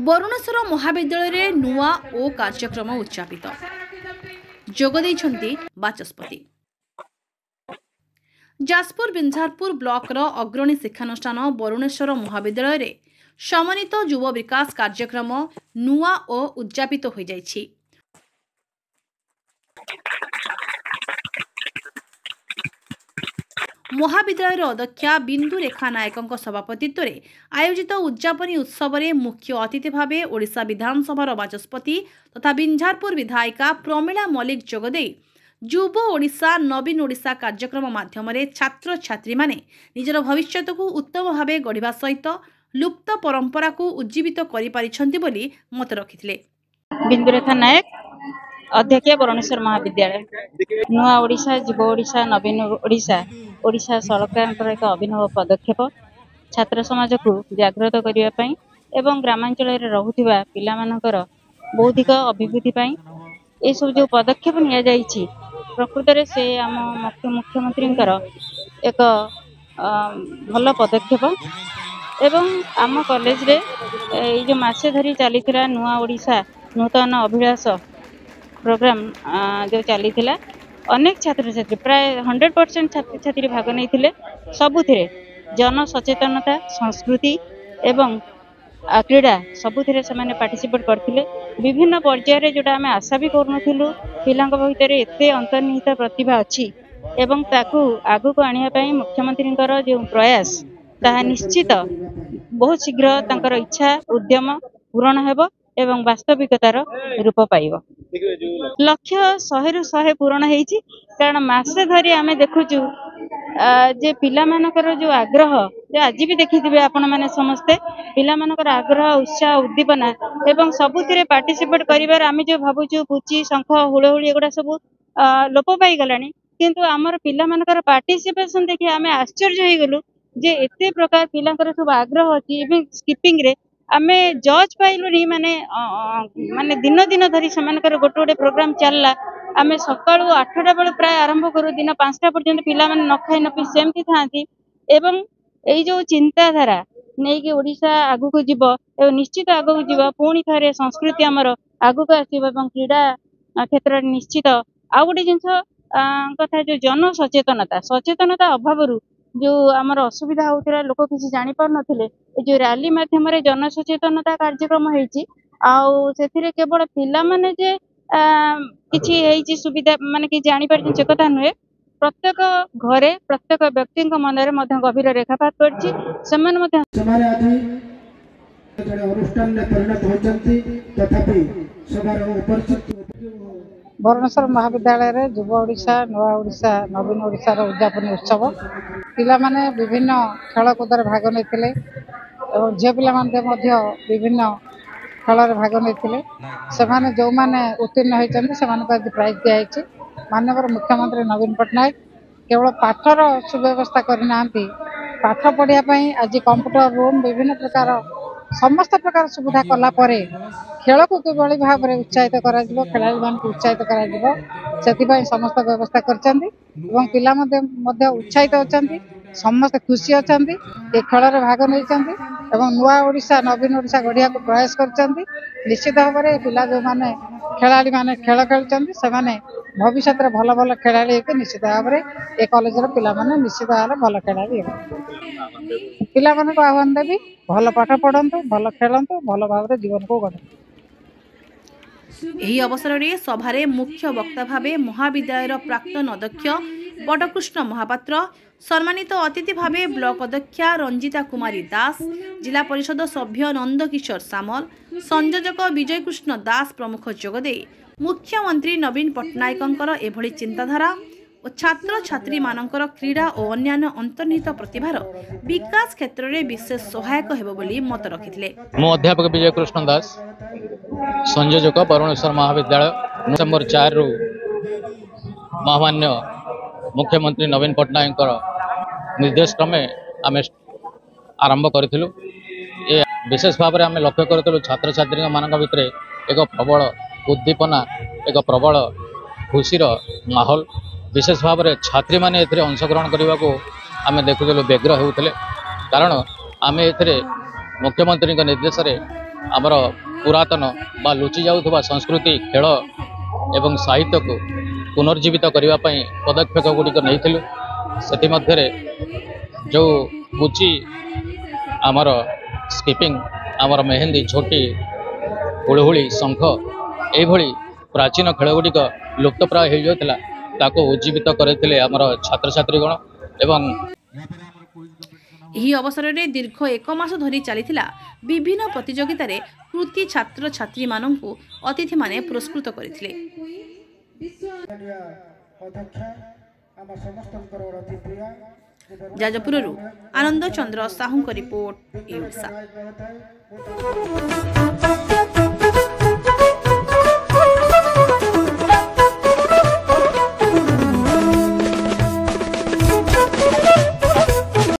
ବରୁଣେଶ୍ୱର ମହାବିଦ୍ୟାଳୟରେ ନୂଆ ଓ କାର୍ଯ୍ୟକ୍ରମ ଉଚ୍ଚାପିତ ଯୋଗ ଦେଇଛନ୍ତି ବାଚସ୍ପତି। ଯାଜପୁର ବିଞ୍ଝାରପୁର ବ୍ଲକର ଅଗ୍ରଣୀ ଶିକ୍ଷାନୁଷ୍ଠାନ ବରୁଣେଶ୍ୱର ମହାବିଦ୍ୟାଳୟରେ ସମନ୍ୱିତ ଯୁବ ବିକାଶ କାର୍ଯ୍ୟକ୍ରମ ନୂଆ ଓ ଉଦ୍ଯାପିତ ହୋଇଯାଇଛି। ମହାବିଦ୍ୟାଳୟର ଅଧ୍ୟକ୍ଷା ବିନ୍ଦୁ ରେଖା ନାୟକଙ୍କ ସଭାପତିତ୍ୱରେ ଆୟୋଜିତ ଉଦ୍ଯାପନୀ ଉତ୍ସବରେ ମୁଖ୍ୟ ଅତିଥି ଭାବେ ଓଡ଼ିଶା ବିଧାନସଭାର ବାଚସ୍ପତି ତଥା ବିଞ୍ଝାରପୁର ବିଧାୟିକା ପ୍ରମିଳା ମଲ୍ଲିକ ଯୋଗଦେଇ ଯୁବ ଓଡ଼ିଶା ନବୀନ ଓଡ଼ିଶା କାର୍ଯ୍ୟକ୍ରମ ମାଧ୍ୟମରେ ଛାତ୍ରଛାତ୍ରୀମାନେ ନିଜର ଭବିଷ୍ୟତକୁ ଉତ୍ତମ ଭାବେ ଗଢ଼ିବା ସହିତ ଲୁପ୍ତ ପରମ୍ପରାକୁ ଉଜ୍ଜୀବିତ କରିପାରିଛନ୍ତି ବୋଲି ମତ ରଖିଥିଲେ। ବିନ୍ଦୁ ରେଖା ନାୟକ, अध्यक्ष बरुणेश्वर महाविद्यालय। नुआ ओडिशा युव ओडिशा नवीन ओडिशा ओडिशा सरकार एक अभिनव पदक्षेप छात्र समाज को जागृत करने एवं ग्रामांचल रहुथिबा पिलामानकर बौद्धिक अभिवृद्धि ये सब जो पदक्षेप निया जाइछि प्रकृत रे से आम मुख्यमंत्री एक भल पदक्षेप एवं आम कॉलेज रे जो मासे धरी चलीथिला नुआ ओडिशा नूतन अभिलाष प्रोग्राम जो चली अनेक छात्र छात्री प्राय 100% छात्र छात्री भाग नहीं सबुथिरे जन सचेतनता संस्कृति एवं क्रीड़ा सबुथिरे से माने पार्टिसिपेट करथिले। विभिन्न पर्यायर जोटा आम आशा भी करूनुथिलु पिलांक भितर एते अंतर्निहित प्रतिभा अच्छी एवं ताकू आगु को आनिया पई मुख्यमंत्रींकर जो प्रयास ताहा निश्चित बहुत शीघ्र तांकर इच्छा उद्यम पूरण हेबो एवं वास्तविकतार रूप पाइब। लक्ष्य 100 पूरण होइछि कारण मासे धरी आमे देखुचु जे पिला मानकर जो आग्रह जे आज भी देखिथिबे आपण माने समस्ते पिला मानकर आग्रह उत्साह उद्दीपना एवं सबुथिरे पार्टिसिपेट करिवार आमे जो भाबुचु पुची शंख हुळहुळी एगुडा सब लोप पाई गलानी किंतु हमर पिला मानकर पार्टिसिपेशन देखि आमे आश्चर्य होई गलु जे एते प्रकार पिलांकर सब आग्रह अछि एवं स्किपिंग रे आमे जज पाइलु नहीं माने दिन दिन धरी समानकर गोटे गोटे प्रोग्राम चलला आमे सकाळु 8टा बेल प्राय आरंभ करू दिन 5टा पर्यंत पिला माने न खाई न पी सेमती थांती एवं एई जो चिंताधारा नहीं कि ओडिशा आगु को जीव एवं निश्चित आगु को जीव पुणी थारे संस्कृति हमर आगु को आसीबा एवं क्रीड़ा क्षेत्र निश्चित आ गोटे जिंस कथा जो जन सचेतनता अभावरू जो आमर असुविधा होता लोक किसी जानी पार नथिले जो रैली माध्यम जन सचेतनता कार्यक्रम होइछि आउ सेथिरे केवल पिला माने जे किछि हेइछि सुविधा माने कि जानी पार से कथा नुहे प्रत्येक घरे प्रत्येक व्यक्ति मन में गभीर रेखापात करछि समान मध्य समारे आदि अनुष्ठान में परिणत होचंती तथापि सभार उपस्थित बरुणेश्वर महाविद्यालय रे युव ओडिशा नुआ ओडिशा नवीन ओडिशार उद्यापन उत्सव पिला माने विभिन्न खेलकूद भाग नहीं झील पिला विभिन्न खेल भाग नहीं से जो मैंने उत्तीर्ण होती से प्राइज दिखाई माननीय मुख्यमंत्री नवीन पट्टनायक केवल पाठर सुव्यवस्था करना पाठ पढ़ापी आज कंप्यूटर रूम विभिन्न प्रकार समस्त प्रकार सुविधा कला परे खेल को किभली भाव में उत्साहित करा खेलाड़ी मान उत्साहित करा समस्त व्यवस्था कर उत्साहित अच्छा समस्त खुशी अच्छा ये खेल भाग नहीं नुआ ओडिशा नवीन ओडिशा गढ़िया को प्रयास कर निश्चित भाव में पिला जो मैंने खेलाड़ी मैंने खेल खेलुंट से भविष्य भल भल खेलाड़ी निश्चित भाव में ए कॉलेज पिला माने निश्चित भाव में भल खेलाड़ी पिला माने को आह्वान देवी भल पाठ पढ़ंतु भल खेलंतु भल भाव में जीवन को गढ़। ଏହି ଅବସରରେ ସଭାରେ ମୁଖ୍ୟ ବକ୍ତା ଭାବେ ମହାବିଦ୍ୟାଳୟର ପ୍ରାକ୍ତନ ଅଧ୍ୟକ୍ଷ ବଡ଼କୃଷ୍ଣ ମହାପାତ୍ର, ସମ୍ମାନିତ ଅତିଥି ଭାବେ ବ୍ଲକ ଅଧ୍ୟକ୍ଷା ରଞ୍ଜିତା କୁମାରୀ ଦାସ, ଜିଲ୍ଲା ପରିଷଦ ସଭ୍ୟ ନନ୍ଦକିଶୋର ସାମଲ, ସଂଯୋଜକ ବିଜୟ କୃଷ୍ଣ ଦାସ ପ୍ରମୁଖ ଯୋଗଦେଇ ମୁଖ୍ୟମନ୍ତ୍ରୀ ନବୀନ ପଟ୍ଟନାୟକଙ୍କର ଏଭଳି ଚିନ୍ତାଧାରା ଓ ଛାତ୍ରଛାତ୍ରୀ ମାନଙ୍କର କ୍ରୀଡ଼ା ଓ ଅନ୍ୟାନ୍ୟ ଅନ୍ତର୍ନିହିତ ପ୍ରତିଭାର ବିକାଶ କ୍ଷେତ୍ରରେ ବିଶେଷ ସହାୟକ ହେବ ବୋଲି ମତ ରଖିଥିଲେ। ମୁଁ ଅଧ୍ୟାପକ ବିଜୟ କୃଷ୍ଣ ଦାସ, संयोजक बरुणेश्वर महाविद्यालय डिसेम्बर 4 रु महामान्य मुख्यमंत्री नवीन पट्टनायक निर्देश क्रमे आम आरंभ करूँ। ये विशेष भाव में आम लक्ष्य करूँ छात्र छात्री मान भर एक प्रबल उद्दीपना एक प्रबल खुशी माहौल विशेष भाव में छात्री मैंने अंशग्रहण करने को आम देखुलु व्यग्र होते कारण आम ए मुख्यमंत्री निर्देश आमर पुरातन बा लुचि जाउथबा संस्कृति खेल एवं साहित्य को पुनर्जीवित करने पदक्षेप गुड़िक नहीं से मध्य जो पुची आमर स्किपिंग आमर मेहंदी झोटी हुड़हुड़ी शंख यही प्राचीन खेल गुड़िक लुप्तप्राय हो जाता ताको उज्जीवित करते आमर छात्र छात्रीगण एवं ଏହି ଅବସରରେ ଦୀର୍ଘ 1 ମାସ ଧରି ଚାଲିଥିଲା ବିଭିନ୍ନ ପ୍ରତିଯୋଗିତାରେ କୃତି ଛାତ୍ରଛାତ୍ରୀମାନଙ୍କୁ ଅତିଥିମାନେ ପୁରସ୍କୃତ କରିଥିଲେ। ଯାଜପୁରରୁ ଆନନ୍ଦ ଚନ୍ଦ୍ର ସାହୁଙ୍କ ରିପୋର୍ଟ ଓଡ଼ିଶା।